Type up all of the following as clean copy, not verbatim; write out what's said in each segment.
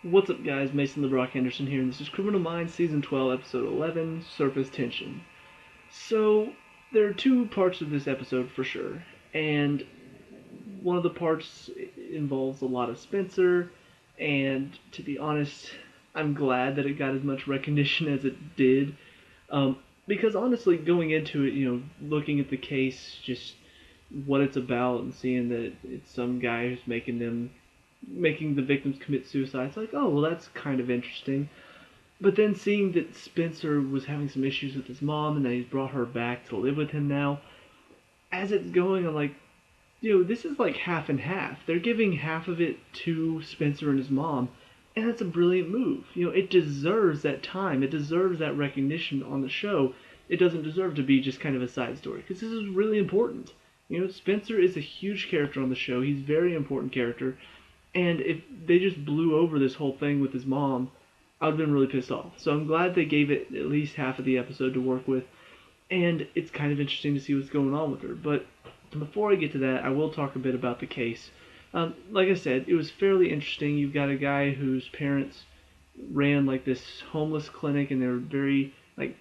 What's up, guys? Mason the Brock Henderson here, and this is Criminal Minds Season 12, Episode 11, Surface Tension. So, there are two parts of this episode for sure, and one of the parts involves a lot of Spencer, and to be honest, I'm glad that it got as much recognition as it did, because honestly, going into it, looking at the case, just what it's about, and seeing that it's some guy who's making the victims commit suicide. It's like, oh, well, that's kind of interesting. But then seeing that Spencer was having some issues with his mom and that he's brought her back to live with him now, as it's going, I'm like, this is like half and half. They're giving half of it to Spencer and his mom, and that's a brilliant move. It deserves that time. It deserves that recognition on the show. It doesn't deserve to be just kind of a side story, because this is really important. Spencer is a huge character on the show. He's a very important character. And if they just blew over this whole thing with his mom, I would have been really pissed off. So I'm glad they gave it at least half of the episode to work with. And it's kind of interesting to see what's going on with her. But before I get to that, I will talk a bit about the case. Like I said, it was fairly interesting. You've got a guy whose parents ran like this homeless clinic, and they were very like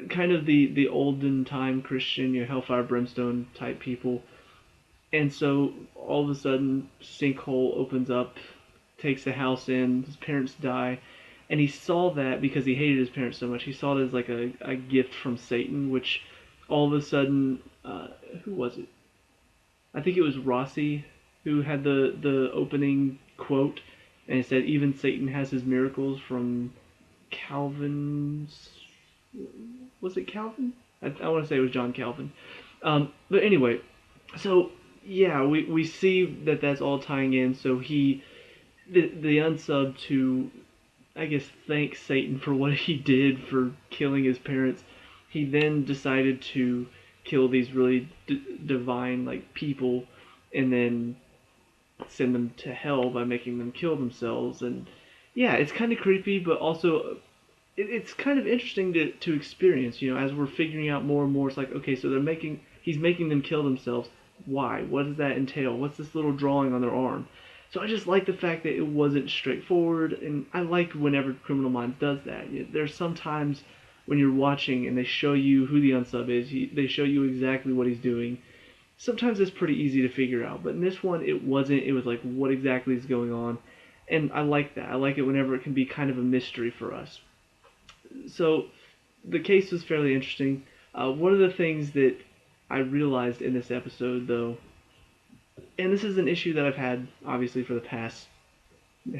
kind of the olden time Christian, hellfire brimstone type people. And so all of a sudden, sinkhole opens up, takes the house in. His parents die, and he saw that because he hated his parents so much. He saw it as like a gift from Satan, which all of a sudden, who was it? I think it was Rossi who had the opening quote, and it said, "Even Satan has his miracles," from Calvin's. Was it Calvin? I want to say it was John Calvin. But anyway, so yeah, we see that that's all tying in. So the unsub to, I guess, thank Satan for what he did for killing his parents. He then decided to kill these really divine like people, and then send them to hell by making them kill themselves. And yeah, it's kind of creepy, but also it's kind of interesting to experience. As we're figuring out more and more, it's like, okay, so he's making them kill themselves. Why? What does that entail? What's this little drawing on their arm? So I just like the fact that it wasn't straightforward, and I like whenever Criminal Minds does that. There's sometimes when you're watching and they show you who the unsub is, they show you exactly what he's doing. Sometimes it's pretty easy to figure out, but in this one it wasn't. It was like, what exactly is going on? And I like that. I like it whenever it can be kind of a mystery for us. So the case was fairly interesting. One of the things that I realized in this episode, though, and this is an issue that I've had, obviously, for the past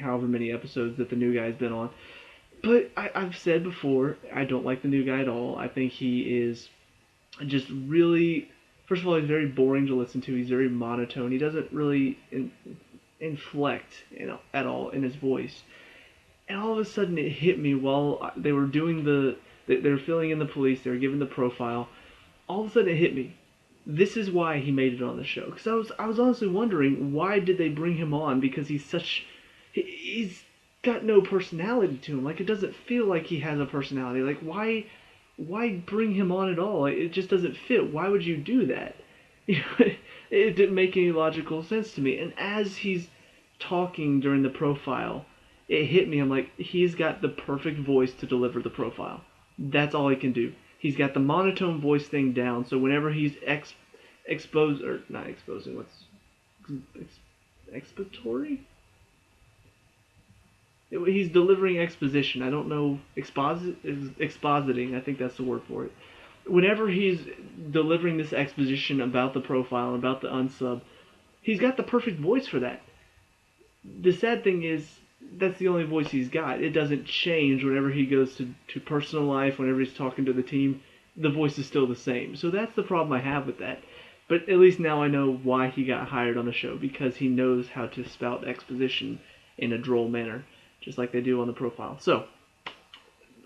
however many episodes that the new guy's been on, but I've said before, I don't like the new guy at all. I think he is just really, first of all, he's very boring to listen to. He's very monotone. He doesn't really inflect, at all in his voice. And all of a sudden it hit me while they were doing they were filling in the police, they were giving the profile. All of a sudden it hit me. This is why he made it on the show. Because I was honestly wondering, why did they bring him on? Because he's got no personality to him. Like, it doesn't feel like he has a personality. Like, why bring him on at all? It just doesn't fit. Why would you do that? It didn't make any logical sense to me. And as he's talking during the profile, it hit me. I'm like, he's got the perfect voice to deliver the profile. That's all he can do. He's got the monotone voice thing down, so whenever he's not exposing, expository? He's delivering exposition. I don't know, expositing, I think that's the word for it. Whenever he's delivering this exposition about the profile, about the unsub, he's got the perfect voice for that. The sad thing is, that's the only voice he's got. It doesn't change whenever he goes to personal life, whenever he's talking to the team. The voice is still the same. So that's the problem I have with that. But at least now I know why he got hired on the show, because he knows how to spout exposition in a droll manner, just like they do on the profile. So,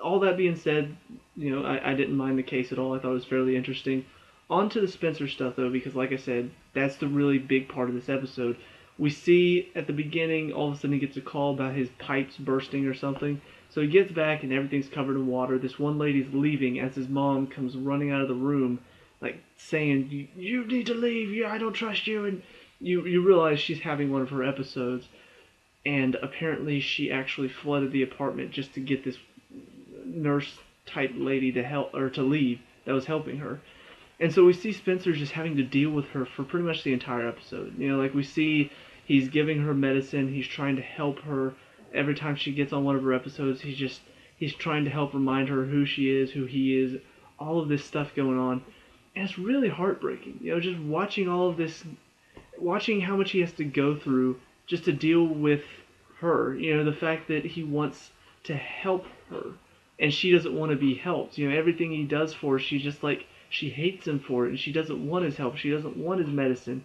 all that being said, I didn't mind the case at all. I thought it was fairly interesting. On to the Spencer stuff, though, because like I said, that's the really big part of this episode. We see at the beginning, all of a sudden he gets a call about his pipes bursting or something. So he gets back and everything's covered in water. This one lady's leaving as his mom comes running out of the room, like saying, "You need to leave. I don't trust you." And you realize she's having one of her episodes. and apparently she actually flooded the apartment just to get this nurse type lady to help or to leave that was helping her. And so we see Spencer just having to deal with her for pretty much the entire episode. Like we see he's giving her medicine, he's trying to help her. Every time she gets on one of her episodes, he's trying to help remind her who she is, who he is, all of this stuff going on. And it's really heartbreaking. Just watching all of this, watching how much he has to go through just to deal with her. The fact that he wants to help her and she doesn't want to be helped. Everything he does for her, she's just like, she hates him for it, and she doesn't want his help. She doesn't want his medicine.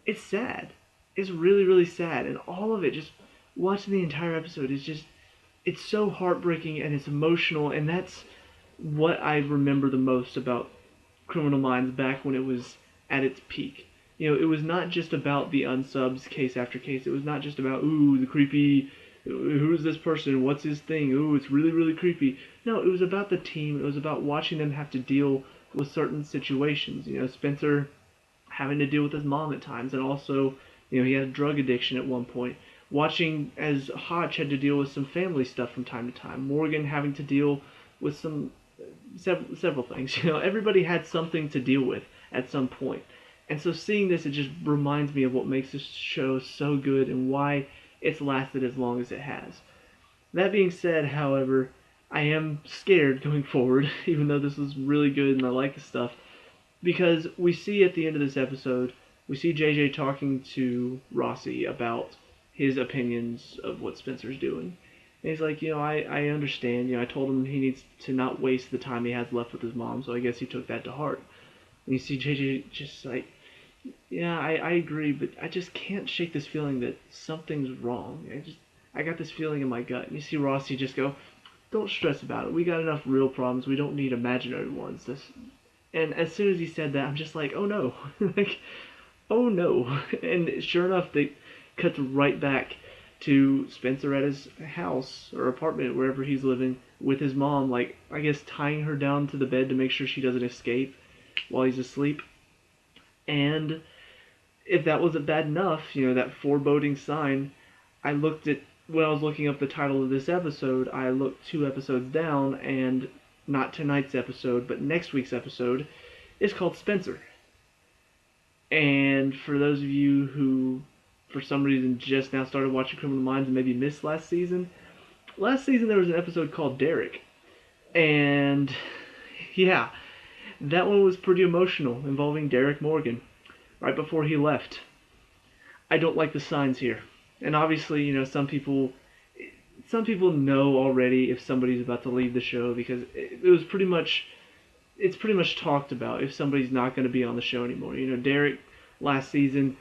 It's sad. It's really, really sad. And all of it, just watching the entire episode, is just, it's so heartbreaking and it's emotional. And that's what I remember the most about Criminal Minds back when it was at its peak. It was not just about the unsubs case after case. It was not just about, ooh, the creepy, who's this person, what's his thing, ooh, it's really, really creepy. No, it was about the team. It was about watching them have to deal with certain situations. Spencer having to deal with his mom at times, and also, he had a drug addiction at one point. Watching as Hotch had to deal with some family stuff from time to time. Morgan having to deal with several things. Everybody had something to deal with at some point. And so seeing this, it just reminds me of what makes this show so good and why it's lasted as long as it has. That being said, however, I am scared going forward, even though this is really good and I like the stuff, because we see at the end of this episode, we see JJ talking to Rossi about his opinions of what Spencer's doing. And he's like, I understand. I told him he needs to not waste the time he has left with his mom, so I guess he took that to heart. And you see JJ just like, yeah, I agree, but I just can't shake this feeling that something's wrong. I got this feeling in my gut. And you see Rossi just go, don't stress about it. We got enough real problems. We don't need imaginary ones. And as soon as he said that, I'm just like, oh no. Like, oh no. And sure enough, they cut right back to Spencer at his house or apartment, wherever he's living, with his mom, like, I guess tying her down to the bed to make sure she doesn't escape while he's asleep. And if that wasn't bad enough, that foreboding sign, when I was looking up the title of this episode, I looked 2 episodes down, and not tonight's episode, but next week's episode is called Spencer. And for those of you who, for some reason, just now started watching Criminal Minds and maybe missed last season there was an episode called Derek. And, yeah, that one was pretty emotional, involving Derek Morgan, right before he left. I don't like the signs here. And obviously, some people know already if somebody's about to leave the show, because it's pretty much talked about if somebody's not going to be on the show anymore. Derek last season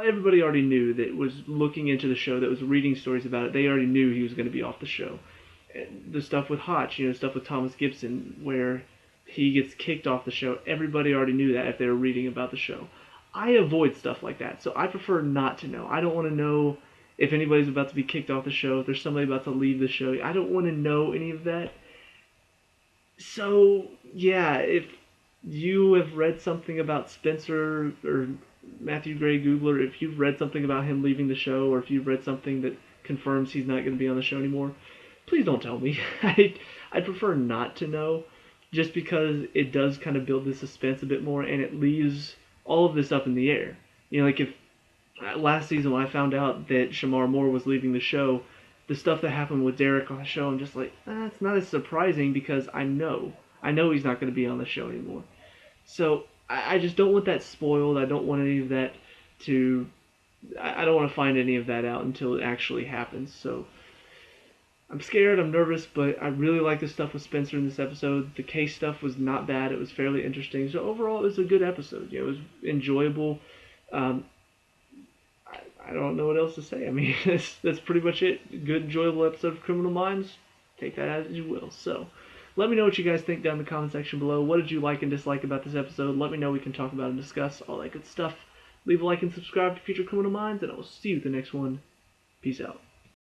everybody already knew that was looking into the show, that was reading stories about it. They already knew he was going to be off the show. And the stuff with Hotch, stuff with Thomas Gibson, where he gets kicked off the show, everybody already knew that if they were reading about the show. I avoid stuff like that, so I prefer not to know. I don't want to know if anybody's about to be kicked off the show, if there's somebody about to leave the show. I don't want to know any of that. So, yeah, if you have read something about Spencer or Matthew Gray Googler, if you've read something about him leaving the show, or if you've read something that confirms he's not going to be on the show anymore, please don't tell me. I'd prefer not to know, just because it does kind of build the suspense a bit more, and it leaves all of this up in the air. Like if last season when I found out that Shamar Moore was leaving the show, the stuff that happened with Derek on the show, I'm just like, it's not as surprising, because I know he's not going to be on the show anymore. So I just don't want that spoiled. I don't want any of that I don't want to find any of that out until it actually happens. So I'm scared, I'm nervous, but I really like the stuff with Spencer in this episode. The case stuff was not bad. It was fairly interesting. So overall, it was a good episode. It was enjoyable. I don't know what else to say. I mean, that's pretty much it. Good, enjoyable episode of Criminal Minds. Take that as you will. So let me know what you guys think down in the comment section below. What did you like and dislike about this episode? Let me know. We can talk about and discuss all that good stuff. Leave a like and subscribe to future Criminal Minds, and I will see you at the next one. Peace out.